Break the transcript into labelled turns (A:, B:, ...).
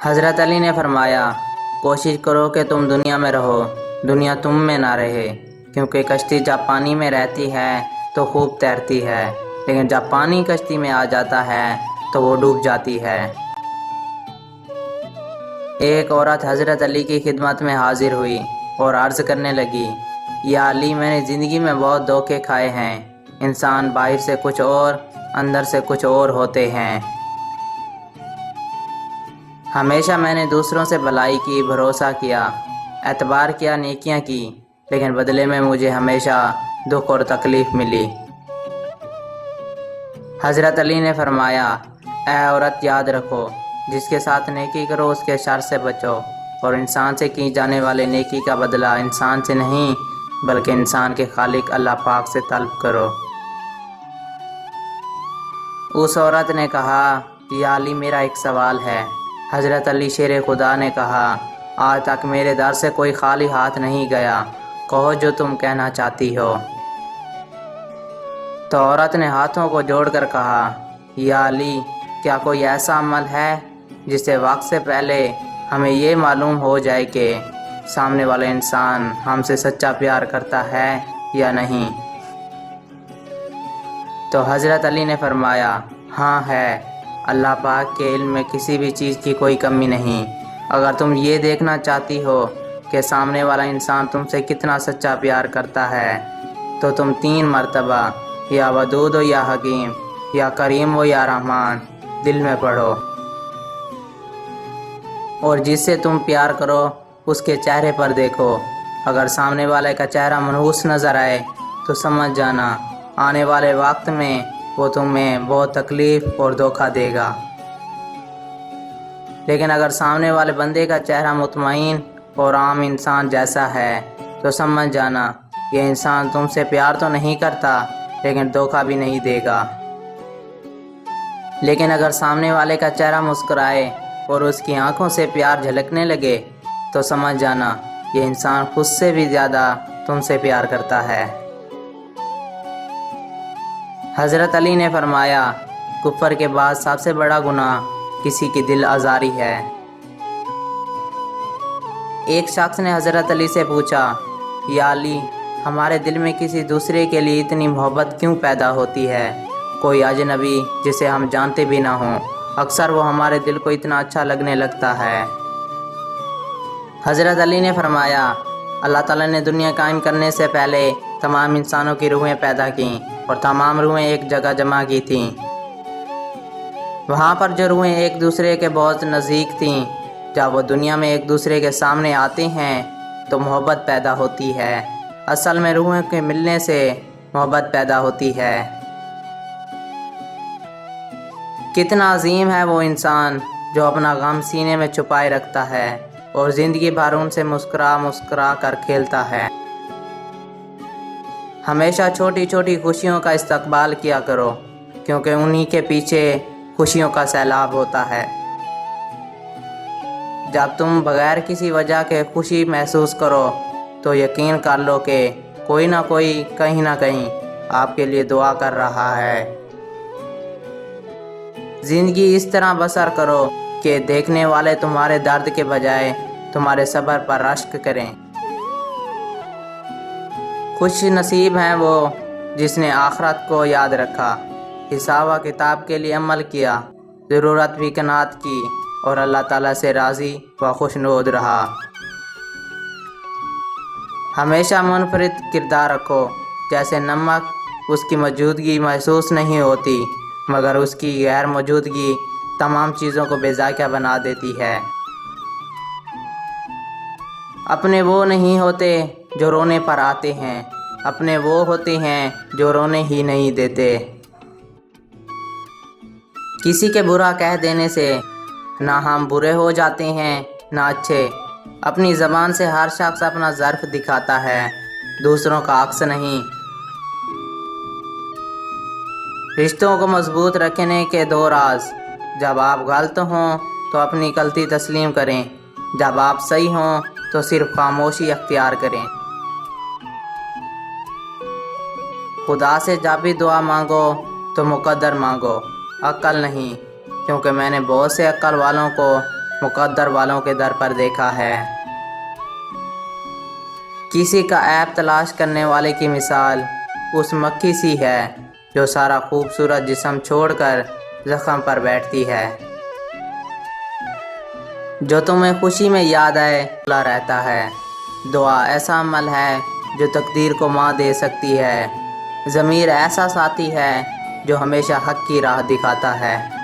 A: حضرت علی نے فرمایا، کوشش کرو کہ تم دنیا میں رہو، دنیا تم میں نہ رہے، کیونکہ کشتی جب پانی میں رہتی ہے تو خوب تیرتی ہے، لیکن جب پانی کشتی میں آ جاتا ہے تو وہ ڈوب جاتی ہے۔ ایک عورت حضرت علی کی خدمت میں حاضر ہوئی اور عرض کرنے لگی، یا علی، میں نے زندگی میں بہت دھوکے کھائے ہیں، انسان باہر سے کچھ اور اندر سے کچھ اور ہوتے ہیں۔ ہمیشہ میں نے دوسروں سے بھلائی کی، بھروسہ کیا، اعتبار کیا، نیکیاں کی، لیکن بدلے میں مجھے ہمیشہ دکھ اور تکلیف ملی۔ حضرت علی نے فرمایا، اے عورت، یاد رکھو، جس کے ساتھ نیکی کرو اس کے شر سے بچو، اور انسان سے کی جانے والے نیکی کا بدلہ انسان سے نہیں بلکہ انسان کے خالق اللہ پاک سے طلب کرو۔ اس عورت نے کہا، یا علی، میرا ایک سوال ہے۔ حضرت علی شیر خدا نے کہا، آج تک میرے در سے کوئی خالی ہاتھ نہیں گیا، کہو جو تم کہنا چاہتی ہو۔ تو عورت نے ہاتھوں کو جوڑ کر کہا، یا علی، کیا کوئی ایسا عمل ہے جس سے وقت سے پہلے ہمیں یہ معلوم ہو جائے کہ سامنے والا انسان ہم سے سچا پیار کرتا ہے یا نہیں؟ تو حضرت علی نے فرمایا، ہاں ہے، اللہ پاک کے علم میں کسی بھی چیز کی کوئی کمی نہیں۔ اگر تم یہ دیکھنا چاہتی ہو کہ سامنے والا انسان تم سے کتنا سچا پیار کرتا ہے تو تم 3 مرتبہ یا ودود ہو یا حکیم، یا کریم ہو یا رحمان دل میں پڑھو، اور جس سے تم پیار کرو اس کے چہرے پر دیکھو۔ اگر سامنے والے کا چہرہ منحوس نظر آئے تو سمجھ جانا آنے والے وقت میں وہ تمہیں بہت تکلیف اور دھوکہ دے گا، لیکن اگر سامنے والے بندے کا چہرہ مطمئن اور عام انسان جیسا ہے تو سمجھ جانا یہ انسان تم سے پیار تو نہیں کرتا لیکن دھوکہ بھی نہیں دے گا۔ لیکن اگر سامنے والے کا چہرہ مسکرائے اور اس کی آنکھوں سے پیار جھلکنے لگے تو سمجھ جانا یہ انسان خود سے بھی زیادہ تم سے پیار کرتا ہے۔ حضرت علی نے فرمایا، کفر کے بعد سب سے بڑا گناہ کسی کی دل آزاری ہے۔ ایک شخص نے حضرت علی سے پوچھا، یا علی، ہمارے دل میں کسی دوسرے کے لیے اتنی محبت کیوں پیدا ہوتی ہے؟ کوئی اجنبی جسے ہم جانتے بھی نہ ہوں، اکثر وہ ہمارے دل کو اتنا اچھا لگنے لگتا ہے۔ حضرت علی نے فرمایا، اللہ تعالیٰ نے دنیا قائم کرنے سے پہلے تمام انسانوں کی روحیں پیدا کیں اور تمام روحیں ایک جگہ جمع کی تھیں۔ وہاں پر جو روحیں ایک دوسرے کے بہت نزدیک تھیں، جب وہ دنیا میں ایک دوسرے کے سامنے آتے ہیں تو محبت پیدا ہوتی ہے۔ اصل میں روحوں کے ملنے سے محبت پیدا ہوتی ہے۔ کتنا عظیم ہے وہ انسان جو اپنا غم سینے میں چھپائے رکھتا ہے اور زندگی بھر ان سے مسکرا مسکرا کر کھیلتا ہے۔ ہمیشہ چھوٹی چھوٹی خوشیوں کا استقبال کیا کرو، کیونکہ انہی کے پیچھے خوشیوں کا سیلاب ہوتا ہے۔ جب تم بغیر کسی وجہ کے خوشی محسوس کرو تو یقین کر لو کہ کوئی نہ کوئی کہیں نہ کہیں آپ کے لیے دعا کر رہا ہے۔ زندگی اس طرح بسر کرو کہ دیکھنے والے تمہارے درد کے بجائے تمہارے صبر پر رشک کریں۔ خوش نصیب ہیں وہ جس نے آخرت کو یاد رکھا، حساب و کتاب کے لیے عمل کیا، ضرورت بھی قناعت کی، اور اللہ تعالیٰ سے راضی و خوشنود رہا۔ ہمیشہ منفرد کردار رکھو، جیسے نمک اس کی موجودگی محسوس نہیں ہوتی مگر اس کی غیر موجودگی تمام چیزوں کو بے ذائقہ بنا دیتی ہے۔ اپنے وہ نہیں ہوتے جو رونے پر آتے ہیں، اپنے وہ ہوتے ہیں جو رونے ہی نہیں دیتے۔ کسی کے برا کہہ دینے سے نہ ہم برے ہو جاتے ہیں نہ اچھے۔ اپنی زبان سے ہر شخص اپنا ظرف دکھاتا ہے، دوسروں کا عکس نہیں۔ رشتوں کو مضبوط رکھنے کے 2 راز: جب آپ غلط ہوں تو اپنی غلطی تسلیم کریں، جب آپ صحیح ہوں تو صرف خاموشی اختیار کریں۔ خدا سے جب بھی دعا مانگو تو مقدر مانگو، عقل نہیں، کیونکہ میں نے بہت سے عقل والوں کو مقدر والوں کے در پر دیکھا ہے۔ کسی کا عیب تلاش کرنے والے کی مثال اس مکھی سی ہے جو سارا خوبصورت جسم چھوڑ کر زخم پر بیٹھتی ہے۔ جو تمہیں خوشی میں یاد آئے کھلا رہتا ہے۔ دعا ایسا عمل ہے جو تقدیر کو ماں دے سکتی ہے۔ ضمیر ایسا ساتھی ہے جو ہمیشہ حق کی راہ دکھاتا ہے۔